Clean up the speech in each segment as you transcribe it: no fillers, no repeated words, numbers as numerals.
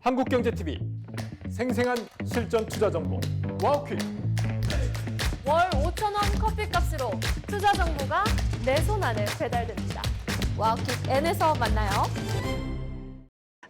한국경제TV 생생한 실전 투자 정보 와우퀵. 월 5,000원 커피값으로 투자 정보가 내 손 안에 배달됩니다. 와우킥 N에서 만나요.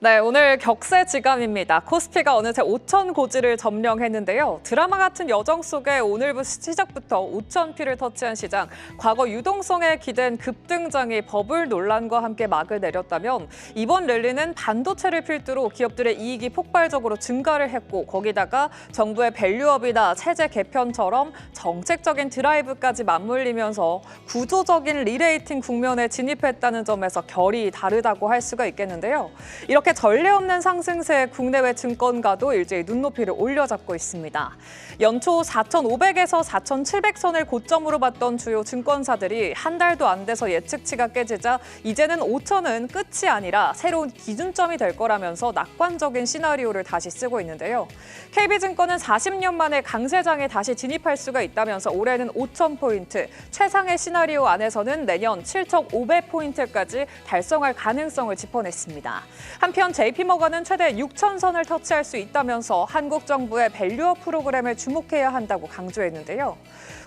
네, 오늘 격세지감입니다. 코스피가 어느새 5천 고지를 점령했는데요. 드라마 같은 여정 속에 오늘 시작부터 5,000피를 터치한 시장. 과거 유동성에 기댄 급등장이 버블 논란과 함께 막을 내렸다면 이번 랠리는 반도체를 필두로 기업들의 이익이 폭발적으로 증가를 했고 거기다가 정부의 밸류업이나 체제 개편처럼 정책적인 드라이브까지 맞물리면서 구조적인 리레이팅 국면에 진입했다는 점에서 결이 다르다고 할 수가 있겠는데요. 이렇게 전례 없는 상승세에 국내외 증권가도 일제히 눈높이를 올려잡고 있습니다. 연초 4,500에서 4,700선을 고점으로 봤던 주요 증권사들이 한 달도 안 돼서 예측치가 깨지자 이제는 5,000은 끝이 아니라 새로운 기준점이 될 거라면서 낙관적인 시나리오를 다시 쓰고 있는데요. KB증권은 40년 만에 강세장에 다시 진입할 수가 있다면서 올해는 5,000포인트, 최상의 시나리오 안에서는 내년 7,500포인트까지 달성할 가능성을 짚어냈습니다. 한편 JP모건은 최대 6,000선을 터치할 수 있다면서 한국 정부의 밸류업 프로그램을 주목해야 한다고 강조했는데요.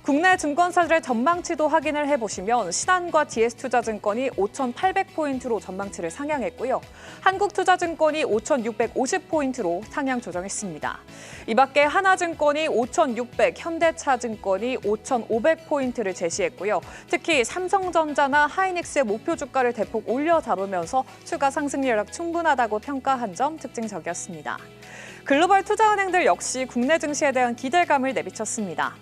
국내 증권사들의 전망치도 확인을 해보시면 신한과 DS투자증권이 5,800포인트로 전망치를 상향했고요. 한국투자증권이 5,650포인트로 상향 조정했습니다. 이 밖에 하나증권이 5,600, 현대차증권이 5,500포인트를 제시했고요. 특히 삼성전자나 하이닉스의 목표 주가를 대폭 올려 잡으면서 추가 상승 여력 충분하다고 평가한 점 특징적이었습니다. 글로벌 투자은행들 역시 국내 증시에 대한 기대감을 내비쳤습니다.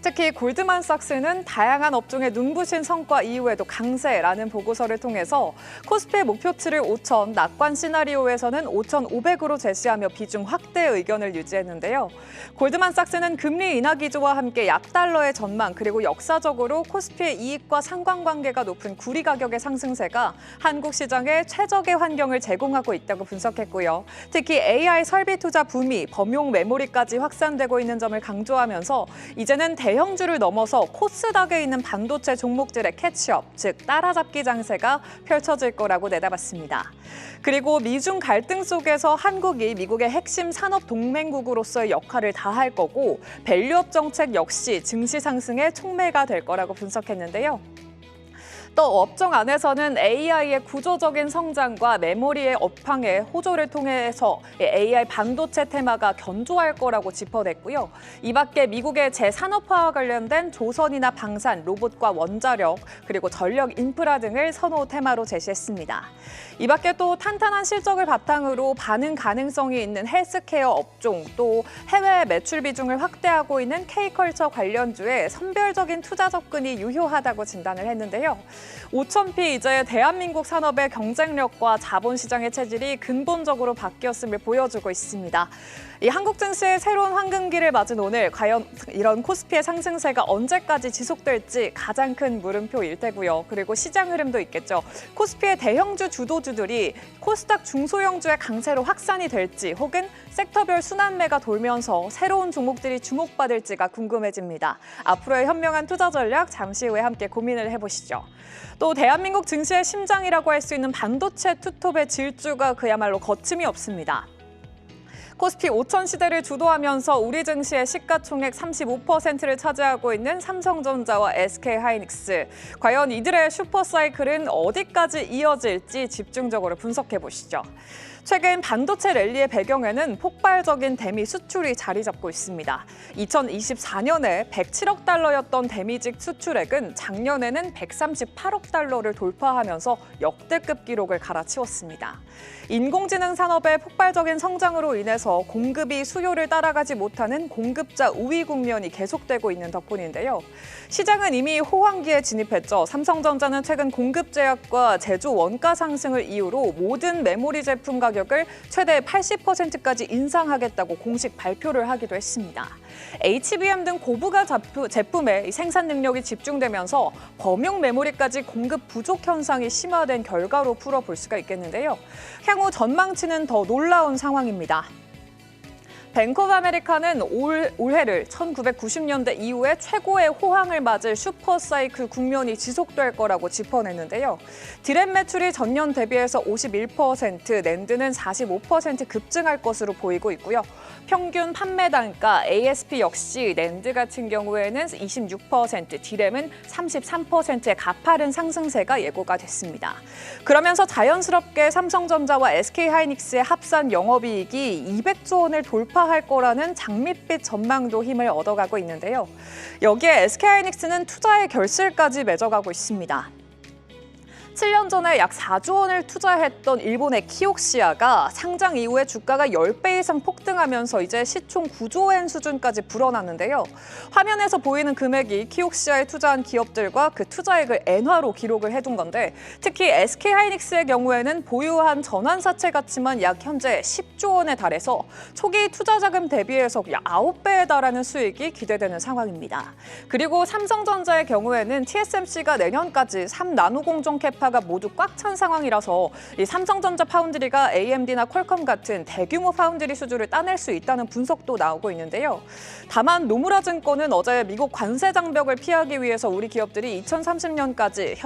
특히 골드만삭스는 다양한 업종의 눈부신 성과 이후에도 강세라는 보고서를 통해서 코스피의 목표치를 5,000, 낙관 시나리오에서는 5,500으로 제시하며 비중 확대 의견을 유지했는데요. 골드만삭스는 금리 인하 기조와 함께 약달러의 전망 그리고 역사적으로 코스피의 이익과 상관관계가 높은 구리 가격의 상승세가 한국 시장에 최적의 환경을 제공하고 있다고 분석했고요. 특히 AI 설비 투자 붐이 범용 메모리까지 확산되고 있는 점을 강조하면서 이제는 대형주를 넘어서 코스닥에 있는 반도체 종목들의 캐치업, 즉 따라잡기 장세가 펼쳐질 거라고 내다봤습니다. 그리고 미중 갈등 속에서 한국이 미국의 핵심 산업 동맹국으로서의 역할을 다할 거고 밸류업 정책 역시 증시 상승의 촉매가 될 거라고 분석했는데요. 또 업종 안에서는 AI의 구조적인 성장과 메모리의 업황의 호조를 통해서 AI 반도체 테마가 견조할 거라고 짚어냈고요. 이 밖에 미국의 재산업화와 관련된 조선이나 방산, 로봇과 원자력, 그리고 전력 인프라 등을 선호 테마로 제시했습니다. 이 밖에 또 탄탄한 실적을 바탕으로 반응 가능성이 있는 헬스케어 업종, 또 해외 매출 비중을 확대하고 있는 K컬처 관련주에 선별적인 투자 접근이 유효하다고 진단을 했는데요. 5,000피 이제 대한민국 산업의 경쟁력과 자본시장의 체질이 근본적으로 바뀌었음을 보여주고 있습니다. 이 한국 증시의 새로운 황금기를 맞은 오늘 과연 이런 코스피의 상승세가 언제까지 지속될지 가장 큰 물음표일 테고요. 그리고 시장 흐름도 있겠죠. 코스피의 대형주 주도주들이 코스닥 중소형주의 강세로 확산이 될지 혹은 섹터별 순환매가 돌면서 새로운 종목들이 주목받을지가 궁금해집니다. 앞으로의 현명한 투자 전략 잠시 후에 함께 고민을 해보시죠. 또 대한민국 증시의 심장이라고 할 수 있는 반도체 투톱의 질주가 그야말로 거침이 없습니다. 코스피 5,000 시대를 주도하면서 우리 증시의 시가총액 35%를 차지하고 있는 삼성전자와 SK하이닉스. 과연 이들의 슈퍼사이클은 어디까지 이어질지 집중적으로 분석해 보시죠. 최근 반도체 랠리의 배경에는 폭발적인 대미 수출이 자리 잡고 있습니다. 2024년에 107억 달러였던 대미직 수출액은 작년에는 138억 달러를 돌파하면서 역대급 기록을 갈아치웠습니다. 인공지능 산업의 폭발적인 성장으로 인해서 공급이 수요를 따라가지 못하는 공급자 우위 국면이 계속되고 있는 덕분인데요. 시장은 이미 호황기에 진입했죠. 삼성전자는 최근 공급 제약과 제조 원가 상승을 이유로 모든 메모리 제품 가격을 최대 80%까지 인상하겠다고 공식 발표를 하기도 했습니다. HBM 등 고부가 제품의 생산 능력이 집중되면서 범용 메모리까지 공급 부족 현상이 심화된 결과로 풀어볼 수가 있겠는데요. 향후 전망치는 더 놀라운 상황입니다. 뱅크 오브 아메리카는 올해를 1990년대 이후에 최고의 호황을 맞을 슈퍼사이클 국면이 지속될 거라고 짚어냈는데요. 디램 매출이 전년 대비해서 51%, 낸드는 45% 급증할 것으로 보이고 있고요. 평균 판매 단가 ASP 역시 낸드 같은 경우에는 26%, 디램은 33%의 가파른 상승세가 예고가 됐습니다. 그러면서 자연스럽게 삼성전자와 SK하이닉스의 합산 영업이익이 200조 원을 돌파할 거라는 장밋빛 전망도 힘을 얻어가고 있는데요. 여기에 SK하이닉스는 투자의 결실까지 맺어가고 있습니다. 7년 전에 약 4조 원을 투자했던 일본의 키옥시아가 상장 이후에 주가가 10배 이상 폭등하면서 이제 시총 9조 엔 수준까지 불어났는데요. 화면에서 보이는 금액이 키옥시아에 투자한 기업들과 그 투자액을 엔화로 기록을 해둔 건데 특히 SK하이닉스의 경우에는 보유한 전환사채 가치만 약 현재 10조 원에 달해서 초기 투자 자금 대비해서 약 9배에 달하는 수익이 기대되는 상황입니다. 그리고 삼성전자의 경우에는 TSMC가 내년까지 3나노 공정 캐파가 모두 꽉 찬 상황이라서 이 삼성전자 파운드리가 AMD나 퀄컴 같은 대규모 파운드리 수주를 따낼 수 있다는 분석도 나오고 있는데요. 다만 노무라 증권은 어제 미국 관세 장벽을 피하기 위해서 우리 기업들이 2030년까지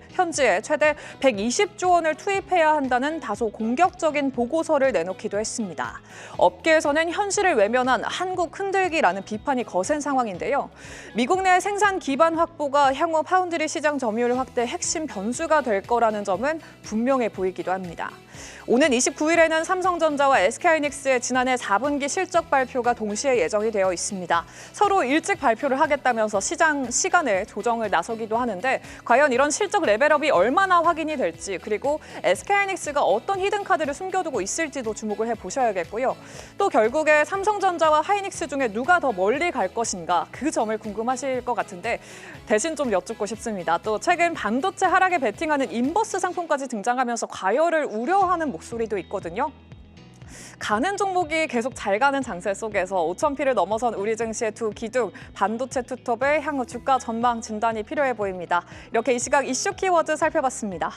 현지에 최대 120조 원을 투입해야 한다는 다소 공격적인 보고서를 내놓기도 했습니다. 업계에서는 현실을 외면한 한국 흔들기라는 비판이 거센 상황인데요. 미국 내 생산 기반 확보가 향후 파운드리 시장 점유율 확대 핵심 변수가 될 거라는 점은 분명해 보이기도 합니다. 오는 29일에는 삼성전자와 SK하이닉스의 지난해 4분기 실적 발표가 동시에 예정이 되어 있습니다. 서로 일찍 발표를 하겠다면서 시장 시간을 조정을 나서기도 하는데 과연 이런 실적 레벨업이 얼마나 확인이 될지 그리고 SK하이닉스가 어떤 히든카드를 숨겨두고 있을지도 주목을 해보셔야겠고요. 또 결국에 삼성전자와 하이닉스 중에 누가 더 멀리 갈 것인가 그 점을 궁금하실 것 같은데 대신 좀 여쭙고 싶습니다. 또 최근 반도체 하락에 베팅하는 인버스 상품까지 등장하면서 과열을 우려하는 목소리도 있거든요. 가는 종목이 계속 잘 가는 장세 속에서 5,000P를 넘어선 우리 증시의 두 기둥, 반도체 투톱의 향후 주가 전망 진단이 필요해 보입니다. 이렇게 이 시각 이슈 키워드 살펴봤습니다.